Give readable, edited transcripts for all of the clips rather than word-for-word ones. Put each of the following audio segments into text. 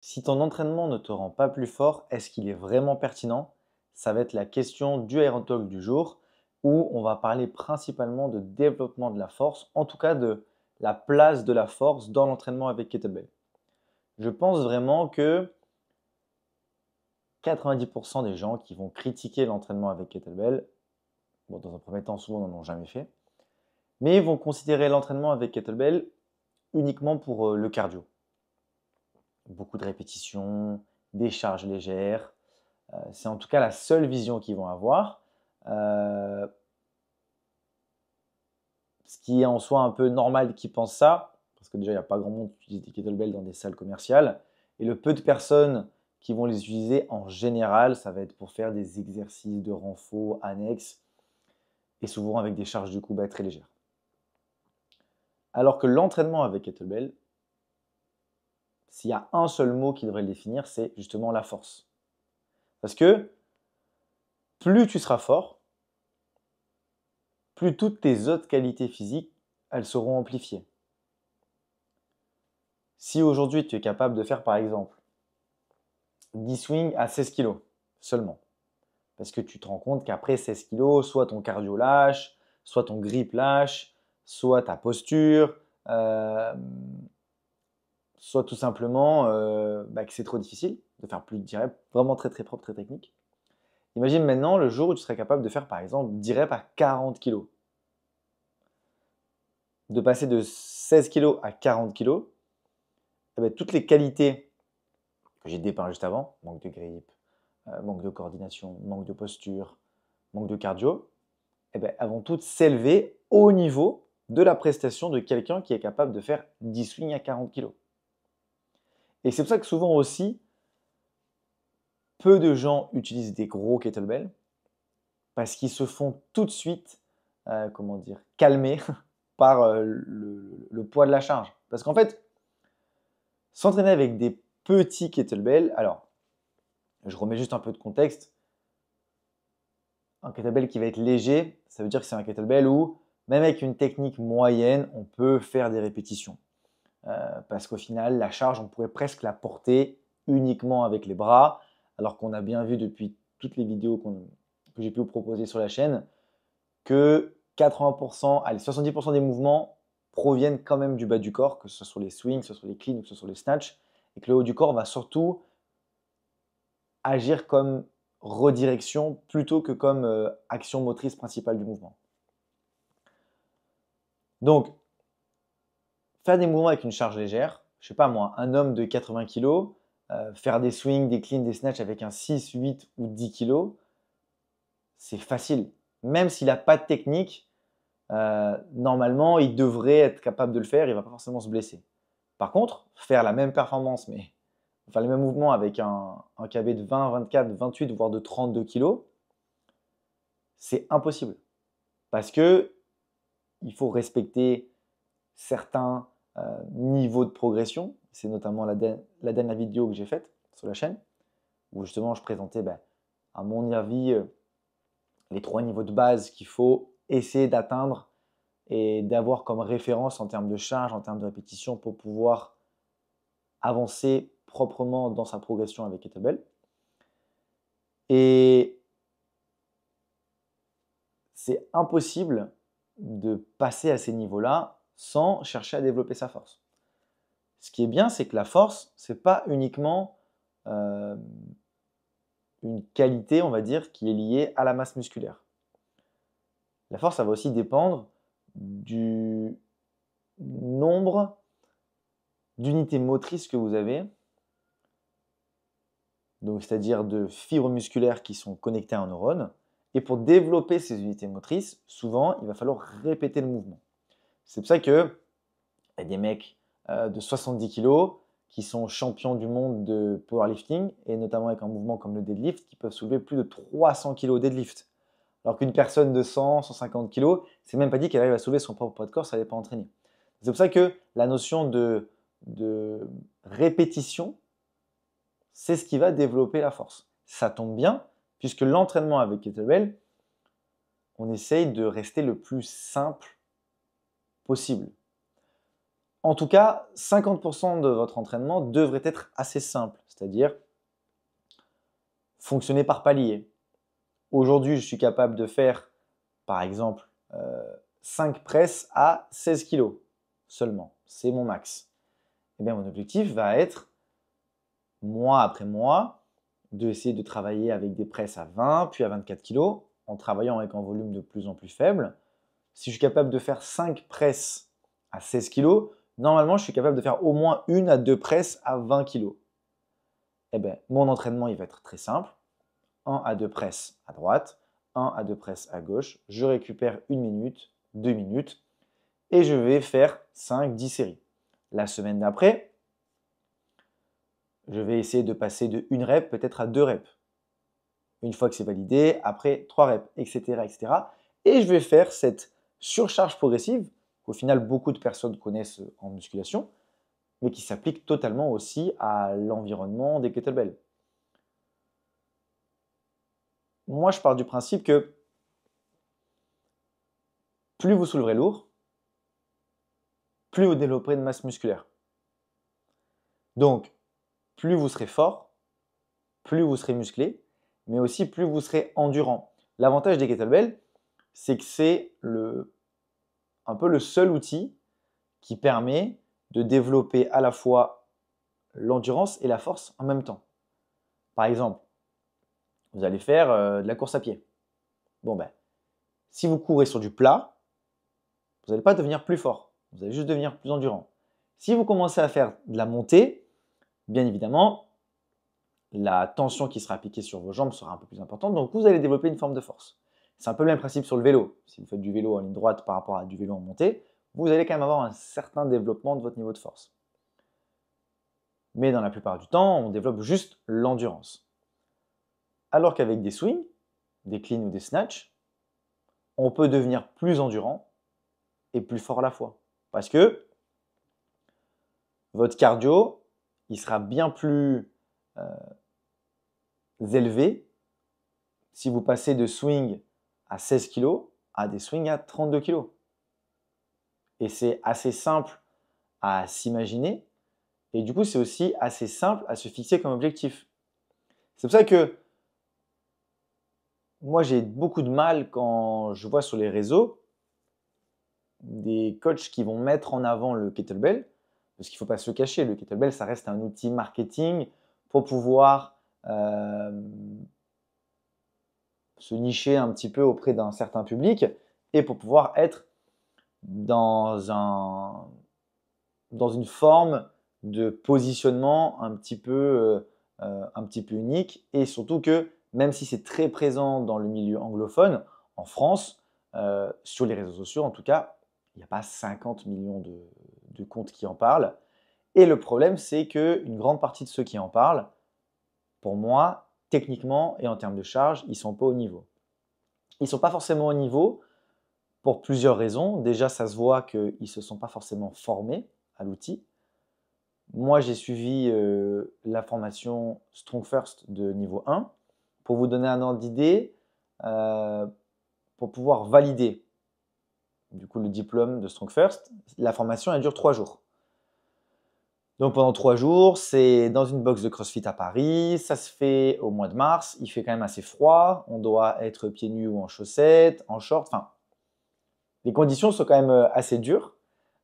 Si ton entraînement ne te rend pas plus fort, est-ce qu'il est vraiment pertinent? Ça va être la question du Iron Talk du jour où on va parler principalement de développement de la force, en tout cas de la place de la force dans l'entraînement avec kettlebell. Je pense vraiment que 90% des gens qui vont critiquer l'entraînement avec kettlebell, bon, dans un premier temps, souvent n'en ont jamais fait, mais vont considérer l'entraînement avec kettlebell uniquement pour le cardio. Beaucoup de répétitions, des charges légères. C'est en tout cas la seule vision qu'ils vont avoir. Euh, Ce qui est en soi un peu normal qu'ils pensent ça, parce que déjà, il n'y a pas grand monde qui utilise des kettlebells dans des salles commerciales. Et le peu de personnes qui vont les utiliser en général, ça va être pour faire des exercices de renfort annexes et souvent avec des charges du coup très légères. Alors que l'entraînement avec kettlebell, s'il y a un seul mot qui devrait le définir, c'est justement la force. Parce que plus tu seras fort, plus toutes tes autres qualités physiques, elles seront amplifiées. Si aujourd'hui tu es capable de faire par exemple 10 swings à 16 kg seulement, parce que tu te rends compte qu'après 16 kg, soit ton cardio lâche, soit ton grip lâche, soit ta posture, soit tout simplement que c'est trop difficile de faire plus de 10 reps, vraiment très très propre, très technique. Imagine maintenant le jour où tu serais capable de faire par exemple 10 reps à 40 kg. De passer de 16 kg à 40 kg, toutes les qualités que j'ai dépeintes juste avant, manque de grip, manque de coordination, manque de posture, manque de cardio, elles vont toutes s'élever au niveau de la prestation de quelqu'un qui est capable de faire 10 swings à 40 kg. Et c'est pour ça que souvent aussi, peu de gens utilisent des gros kettlebells parce qu'ils se font tout de suite, calmer par le poids de la charge. Parce qu'en fait, s'entraîner avec des petits kettlebells, alors, je remets juste un peu de contexte. Un kettlebell qui va être léger, ça veut dire que c'est un kettlebell où, même avec une technique moyenne, on peut faire des répétitions. Parce qu'au final, la charge, on pourrait presque la porter uniquement avec les bras, alors qu'on a bien vu depuis toutes les vidéos que j'ai pu vous proposer sur la chaîne que 80%, allez, 70% des mouvements proviennent quand même du bas du corps, que ce soit sur les swings, que ce soit sur les cleans ou que ce soit sur les snatchs, et que le haut du corps va surtout agir comme redirection plutôt que comme action motrice principale du mouvement. Donc, faire des mouvements avec une charge légère, je sais pas moi, un homme de 80 kg, faire des swings, des cleans, des snatchs avec un 6, 8 ou 10 kg, c'est facile. Même s'il n'a pas de technique, normalement, il devrait être capable de le faire, il ne va pas forcément se blesser. Par contre, faire la même performance, mais faire les mêmes mouvements avec un KB de 20, 24, 28, voire de 32 kg, c'est impossible. Parce que il faut respecter certains niveaux de progression. C'est notamment la dernière vidéo que j'ai faite sur la chaîne, où justement je présentais, à mon avis, les 3 niveaux de base qu'il faut essayer d'atteindre et d'avoir comme référence en termes de charge, en termes de répétition, pour pouvoir avancer proprement dans sa progression avec kettlebell. Et c'est impossible de passer à ces niveaux-là sans chercher à développer sa force. Ce qui est bien, c'est que la force, ce n'est pas uniquement une qualité, on va dire, qui est liée à la masse musculaire. La force, ça va aussi dépendre du nombre d'unités motrices que vous avez, donc c'est-à-dire de fibres musculaires qui sont connectées à un neurone. Et pour développer ces unités motrices, souvent, il va falloir répéter le mouvement. C'est pour ça qu'il y a des mecs de 70 kg qui sont champions du monde de powerlifting, et notamment avec un mouvement comme le deadlift, qui peuvent soulever plus de 300 kg deadlift. Alors qu'une personne de 100, 150 kg, c'est même pas dit qu'elle arrive à soulever son propre poids de corps, ça n'est pas entraîné. C'est pour ça que la notion de répétition, c'est ce qui va développer la force. Ça tombe bien, puisque l'entraînement avec kettlebell, on essaye de rester le plus simple possible. En tout cas, 50% de votre entraînement devrait être assez simple, c'est-à-dire fonctionner par palier. Aujourd'hui, je suis capable de faire, par exemple, 5 presses à 16 kg seulement. C'est mon max. Eh bien, mon objectif va être, mois après mois, d'essayer de travailler avec des presses à 20 puis à 24 kg, en travaillant avec un volume de plus en plus faible. Si je suis capable de faire 5 presses à 16 kg, normalement, je suis capable de faire au moins 1 à 2 presses à 20 kg. Eh bien, mon entraînement, il va être très simple. 1 à 2 presses à droite, 1 à 2 presses à gauche. Je récupère 1 minute, 2 minutes et je vais faire 5-10 séries. La semaine d'après, je vais essayer de passer de 1 rep peut-être à 2 reps. Une fois que c'est validé, après 3 reps, etc., etc. Et je vais faire cette surcharge progressive qu'au final beaucoup de personnes connaissent en musculation, mais qui s'applique totalement aussi à l'environnement des kettlebells. Moi, je pars du principe que plus vous souleverez lourd, plus vous développerez de masse musculaire. Donc, plus vous serez fort, plus vous serez musclé, mais aussi plus vous serez endurant. L'avantage des kettlebells, c'est que c'est un peu le seul outil qui permet de développer à la fois l'endurance et la force en même temps. Par exemple, vous allez faire de la course à pied. Bon ben, si vous courez sur du plat, vous n'allez pas devenir plus fort, vous allez juste devenir plus endurant. Si vous commencez à faire de la montée, bien évidemment, la tension qui sera appliquée sur vos jambes sera un peu plus importante, donc vous allez développer une forme de force. C'est un peu le même principe sur le vélo. Si vous faites du vélo en ligne droite par rapport à du vélo en montée, vous allez quand même avoir un certain développement de votre niveau de force. Mais dans la plupart du temps, on développe juste l'endurance. Alors qu'avec des swings, des cleans ou des snatchs, on peut devenir plus endurant et plus fort à la fois. Parce que votre cardio, il sera bien plus élevé si vous passez de swing à 16 kg à des swings à 32 kg. Et c'est assez simple à s'imaginer. Et du coup, c'est aussi assez simple à se fixer comme objectif. C'est pour ça que moi, j'ai beaucoup de mal quand je vois sur les réseaux des coachs qui vont mettre en avant le kettlebell. Parce qu'il ne faut pas se cacher, le kettlebell, ça reste un outil marketing pour pouvoir se nicher un petit peu auprès d'un certain public et pour pouvoir être dans une forme de positionnement un petit peu unique, et surtout que même si c'est très présent dans le milieu anglophone, en France, sur les réseaux sociaux en tout cas, il n'y a pas 50 millions de comptes qui en parlent. Et le problème, c'est qu'une grande partie de ceux qui en parlent, pour moi, techniquement et en termes de charge, ils ne sont pas au niveau. Ils ne sont pas forcément au niveau pour plusieurs raisons. Déjà, ça se voit qu'ils ne se sont pas forcément formés à l'outil. Moi, j'ai suivi la formation Strong First de niveau 1. Pour vous donner un ordre d'idée, pour pouvoir valider du coup, le diplôme de Strong First, la formation elle dure 3 jours. Donc pendant 3 jours, c'est dans une box de CrossFit à Paris. Ça se fait au mois de mars. Il fait quand même assez froid. On doit être pieds nus ou en chaussettes, en short. Enfin, les conditions sont quand même assez dures.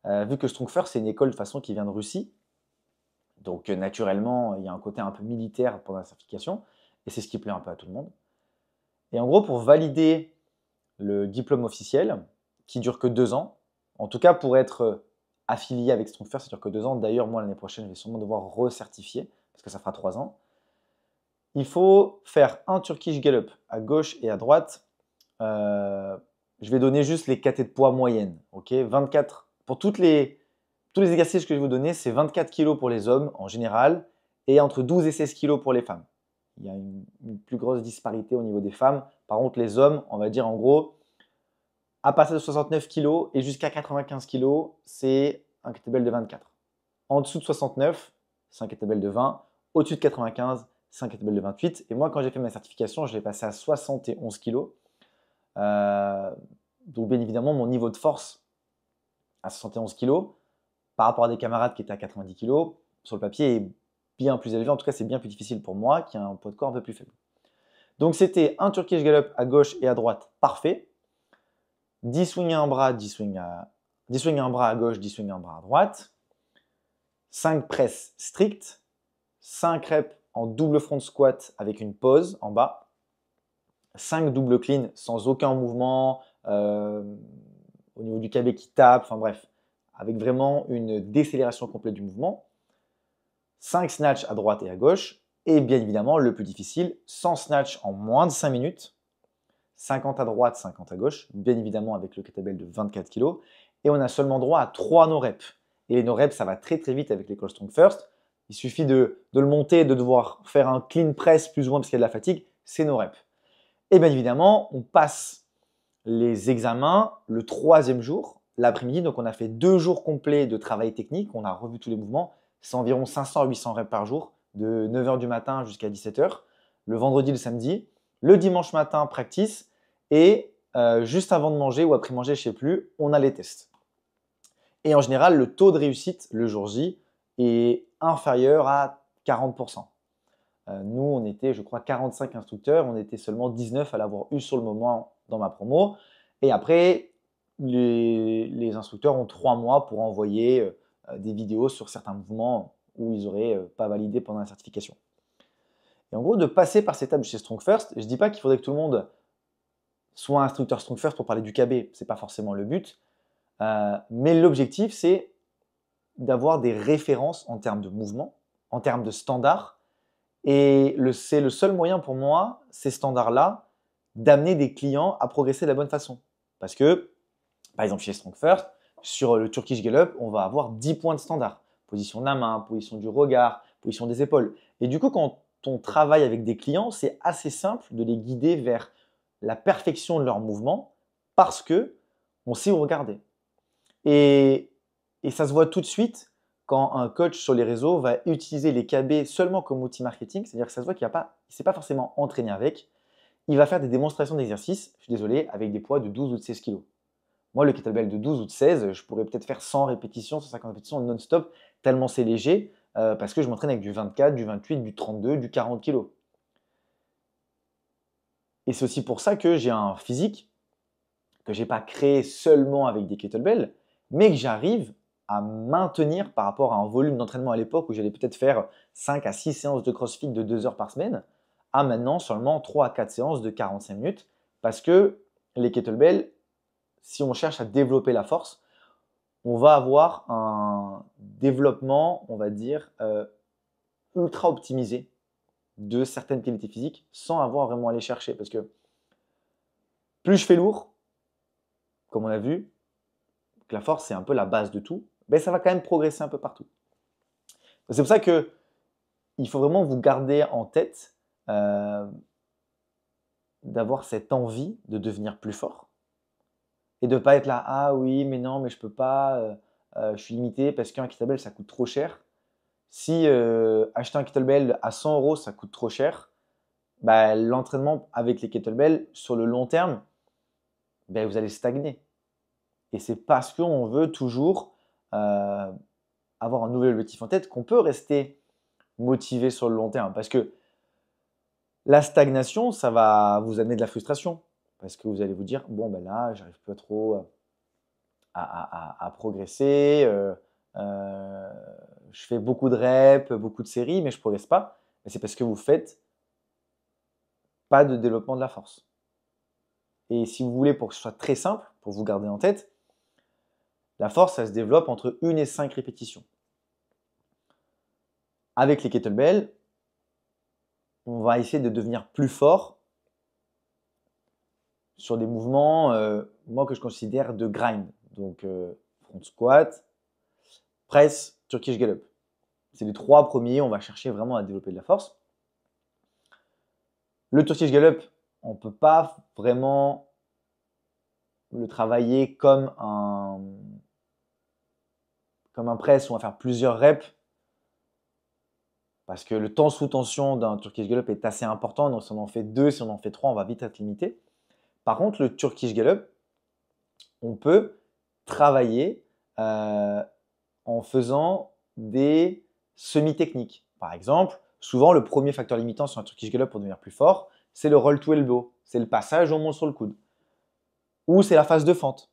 Vu que Strong First, c'est une école de façon qui vient de Russie. Donc naturellement, il y a un côté un peu militaire pendant la certification. Et c'est ce qui plaît un peu à tout le monde. Et en gros, pour valider le diplôme officiel, qui dure que 2 ans, en tout cas pour être affilié avec Strong First, ça dure que 2 ans. D'ailleurs, moi, l'année prochaine, je vais sûrement devoir recertifier, parce que ça fera 3 ans. Il faut faire un Turkish Get-Up à gauche et à droite. Je vais donner juste les catés de poids moyennes. Okay, 24, pour tous les exercices que je vais vous donner, c'est 24 kg pour les hommes en général et entre 12 et 16 kg pour les femmes. Il y a une plus grosse disparité au niveau des femmes. Par contre, les hommes, on va dire en gros, à partir de 69 kg et jusqu'à 95 kg, c'est un kettlebell de 24. En dessous de 69, c'est un kettlebell de 20. Au-dessus de 95, c'est un kettlebell de 28. Et moi, quand j'ai fait ma certification, je l'ai passé à 71 kg. Donc, bien évidemment, mon niveau de force à 71 kg, par rapport à des camarades qui étaient à 90 kg, sur le papier est bien plus élevé. En tout cas, c'est bien plus difficile pour moi qui a un poids de corps un peu plus faible. Donc, c'était un Turkish Get-Up à gauche et à droite, parfait. 10 swings à un bras, 10 swings à un bras à gauche, 10 swings à un bras à droite. 5 presses strictes. 5 reps en double front squat avec une pause en bas. 5 double clean sans aucun mouvement, au niveau du KB qui tape, enfin bref, avec vraiment une décélération complète du mouvement. 5 snatch à droite et à gauche. Et bien évidemment, le plus difficile, 100 snatch en moins de 5 minutes. 50 à droite, 50 à gauche, bien évidemment avec le kettlebell de 24 kg. Et on a seulement droit à 3 no-reps. Et les no-reps, ça va très très vite avec l'école Strong First. Il suffit de le monter, de devoir faire un clean press plus ou moins parce qu'il y a de la fatigue, c'est no-reps. Et bien évidemment, on passe les examens le 3e jour, l'après-midi. Donc on a fait 2 jours complets de travail technique, on a revu tous les mouvements. C'est environ 500 à 800 reps par jour, de 9h du matin jusqu'à 17h, le vendredi, le samedi. Le dimanche matin, practice. Et juste avant de manger ou après manger, je ne sais plus, on a les tests. Et en général, le taux de réussite le jour J est inférieur à 40%. Nous, on était, je crois, 45 instructeurs. On était seulement 19 à l'avoir eu sur le moment dans ma promo. Et après, les instructeurs ont 3 mois pour envoyer des vidéos sur certains mouvements où ils n'auraient pas validé pendant la certification. Et en gros, de passer par cette étape chez Strong First, je ne dis pas qu'il faudrait que tout le monde soit instructeur Strong First pour parler du KB. Ce n'est pas forcément le but. Mais l'objectif, c'est d'avoir des références en termes de mouvement, en termes de standards. Et c'est le seul moyen pour moi, ces standards-là, d'amener des clients à progresser de la bonne façon. Parce que, par exemple, chez Strong First, sur le Turkish Get-Up, on va avoir 10 points de standard. Position de la main, position du regard, position des épaules. Et du coup, quand on travaille avec des clients, c'est assez simple de les guider vers la perfection de leur mouvement parce qu'on sait où regarder. Et ça se voit tout de suite quand un coach sur les réseaux va utiliser les KB seulement comme outil marketing, c'est-à-dire que ça se voit qu'il ne s'est pas forcément entraîné avec. Il va faire des démonstrations d'exercices, je suis désolé, avec des poids de 12 ou de 16 kg. Moi, le kettlebell de 12 ou de 16, je pourrais peut-être faire 100 répétitions, 150 répétitions non-stop, tellement c'est léger, parce que je m'entraîne avec du 24, du 28, du 32, du 40 kg. Et c'est aussi pour ça que j'ai un physique que je n'ai pas créé seulement avec des kettlebells, mais que j'arrive à maintenir par rapport à un volume d'entraînement à l'époque où j'allais peut-être faire 5 à 6 séances de CrossFit de 2 heures par semaine, à maintenant seulement 3 à 4 séances de 45 minutes, parce que les kettlebells, si on cherche à développer la force, on va avoir un développement, on va dire, ultra optimisé de certaines qualités physiques sans avoir vraiment à les chercher. Parce que plus je fais lourd, comme on a vu, que la force c'est un peu la base de tout, ben ça va quand même progresser un peu partout. C'est pour ça que il faut vraiment vous garder en tête d'avoir cette envie de devenir plus fort et de ne pas être là, ah oui, mais non, mais je peux pas, je suis limité parce qu'un kettlebell ça coûte trop cher. Si acheter un kettlebell à 100 euros ça coûte trop cher, bah, l'entraînement avec les kettlebells sur le long terme, ben, vous allez stagner. Et c'est parce qu'on veut toujours avoir un nouvel objectif en tête qu'on peut rester motivé sur le long terme. Parce que la stagnation, ça va vous amener de la frustration. Parce que vous allez vous dire, bon, ben là, j'arrive pas trop à progresser. Je fais beaucoup de reps, beaucoup de séries, mais je ne progresse pas. Mais c'est parce que vous faites pas de développement de la force. Et si vous voulez, pour que ce soit très simple, pour vous garder en tête, la force, ça se développe entre 1 et 5 répétitions. Avec les kettlebells, on va essayer de devenir plus fort sur des mouvements, moi, que je considère de grind. Donc, front squat, press, Turkish Get-Up. C'est les 3 premiers, on va chercher vraiment à développer de la force. Le Turkish Get-Up, on ne peut pas vraiment le travailler comme un press où on va faire plusieurs reps. Parce que le temps sous tension d'un Turkish Get-Up est assez important. Donc, si on en fait 2, si on en fait 3, on va vite être limité. Par contre, le Turkish Get-Up, on peut travailler en faisant des semi-techniques. Par exemple, souvent le premier facteur limitant sur un Turkish Get Up pour devenir plus fort, c'est le roll to elbow, c'est le passage où on monte sur le coude, ou c'est la phase de fente.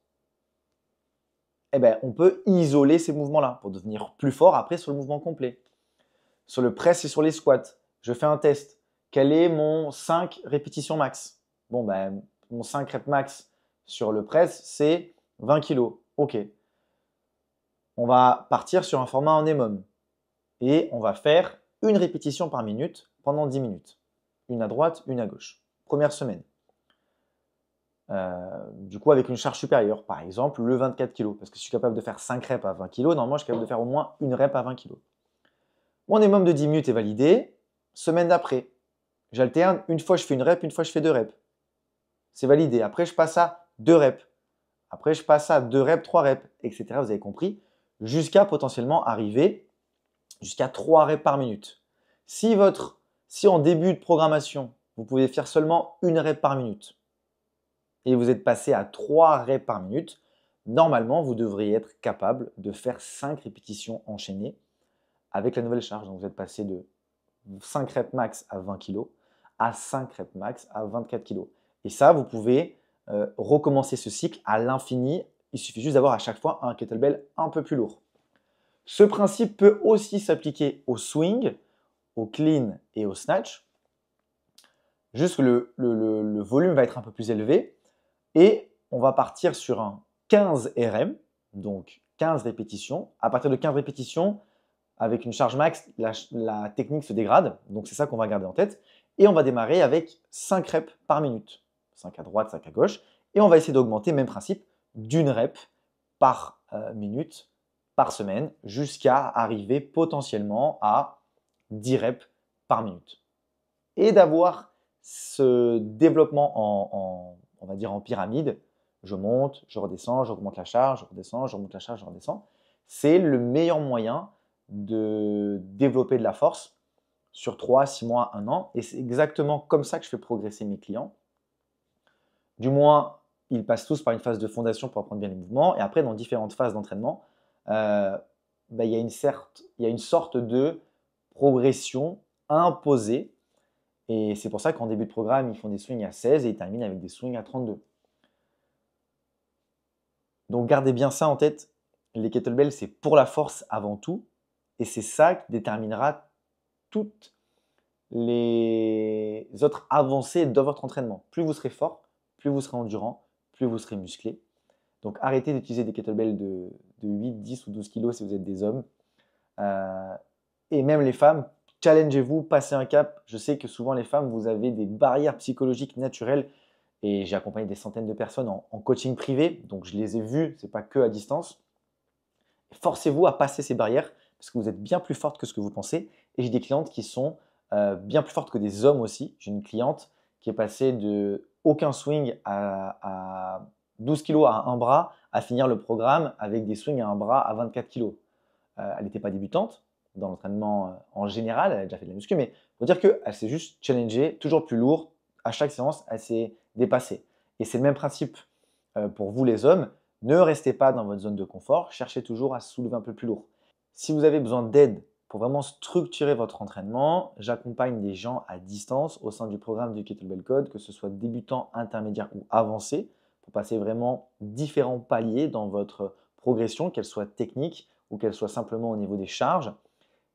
Eh ben, on peut isoler ces mouvements-là pour devenir plus fort après sur le mouvement complet. Sur le press et sur les squats, je fais un test. Quel est mon 5 répétitions max? Bon, ben, mon 5 reps max sur le press, c'est 20 kg. OK. On va partir sur un format en EMOM et on va faire une répétition par minute pendant 10 minutes. Une à droite, une à gauche. Première semaine. Du coup, avec une charge supérieure, par exemple le 24 kg. Parce que si je suis capable de faire 5 reps à 20 kg, normalement, je suis capable de faire au moins une rep à 20 kg. Mon EMOM de 10 minutes est validé. Semaine d'après, j'alterne. Une fois, je fais une rep, une fois, je fais 2 reps. C'est validé. Après, je passe à 2 reps. Après, je passe à 2 reps, 3 reps, etc. Vous avez compris. Jusqu'à potentiellement arriver jusqu'à 3 reps par minute. Si en début de programmation, vous pouvez faire seulement une rep par minute et vous êtes passé à 3 reps par minute, normalement, vous devriez être capable de faire 5 répétitions enchaînées avec la nouvelle charge. Donc, vous êtes passé de 5 reps max à 20 kg à 5 reps max à 24 kg. Et ça, vous pouvez recommencer ce cycle à l'infini. Il suffit juste d'avoir à chaque fois un kettlebell un peu plus lourd. Ce principe peut aussi s'appliquer au swing, au clean et au snatch. Juste que le volume va être un peu plus élevé et on va partir sur un 15 RM, donc 15 répétitions. À partir de 15 répétitions, avec une charge max, la technique se dégrade. Donc, c'est ça qu'on va garder en tête. Et on va démarrer avec 5 reps par minute. 5 à droite, 5 à gauche. Et on va essayer d'augmenter, même principe, d'une rep par minute, par semaine, jusqu'à arriver potentiellement à 10 reps par minute. Et d'avoir ce développement on va dire en pyramide. Je monte, je redescends, j'augmente la charge, je redescends, je remonte la charge, je redescends. C'est le meilleur moyen de développer de la force sur 3, 6 mois, 1 an. Et c'est exactement comme ça que je fais progresser mes clients. Du moins, ils passent tous par une phase de fondation pour apprendre bien les mouvements. Et après, dans différentes phases d'entraînement, il y a une sorte de progression imposée. Et c'est pour ça qu'en début de programme, ils font des swings à 16 et ils terminent avec des swings à 32. Donc, gardez bien ça en tête. Les kettlebells, c'est pour la force avant tout. Et c'est ça qui déterminera toutes les autres avancées de votre entraînement. Plus vous serez fort, plus vous serez endurant, plus vous serez musclé. Donc, arrêtez d'utiliser des kettlebells de 8, 10 ou 12 kg si vous êtes des hommes. Et même les femmes, challengez-vous, passez un cap. Je sais que souvent les femmes, vous avez des barrières psychologiques naturelles. Et j'ai accompagné des centaines de personnes en coaching privé. Donc, je les ai vues, ce n'est pas que à distance. Forcez-vous à passer ces barrières parce que vous êtes bien plus forte que ce que vous pensez. Et j'ai des clientes qui sont bien plus fortes que des hommes aussi. J'ai une cliente qui est passée de aucun swing à 12 kg à un bras à finir le programme avec des swings à un bras à 24 kg. Elle n'était pas débutante dans l'entraînement en général, elle a déjà fait de la muscu, mais il faut dire qu'elle s'est juste challengée, toujours plus lourd. À chaque séance, elle s'est dépassée. Et c'est le même principe pour vous les hommes. Ne restez pas dans votre zone de confort, cherchez toujours à soulever un peu plus lourd. Si vous avez besoin d'aide pour vraiment structurer votre entraînement, j'accompagne des gens à distance au sein du programme du Kettlebell Code, que ce soit débutant, intermédiaire ou avancé, pour passer vraiment différents paliers dans votre progression, qu'elle soit technique ou qu'elle soit simplement au niveau des charges.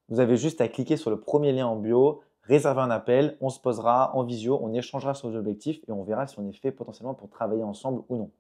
Vous avez juste à cliquer sur le premier lien en bio, réserver un appel, on se posera en visio, on échangera sur les objectifs et on verra si on est fait potentiellement pour travailler ensemble ou non.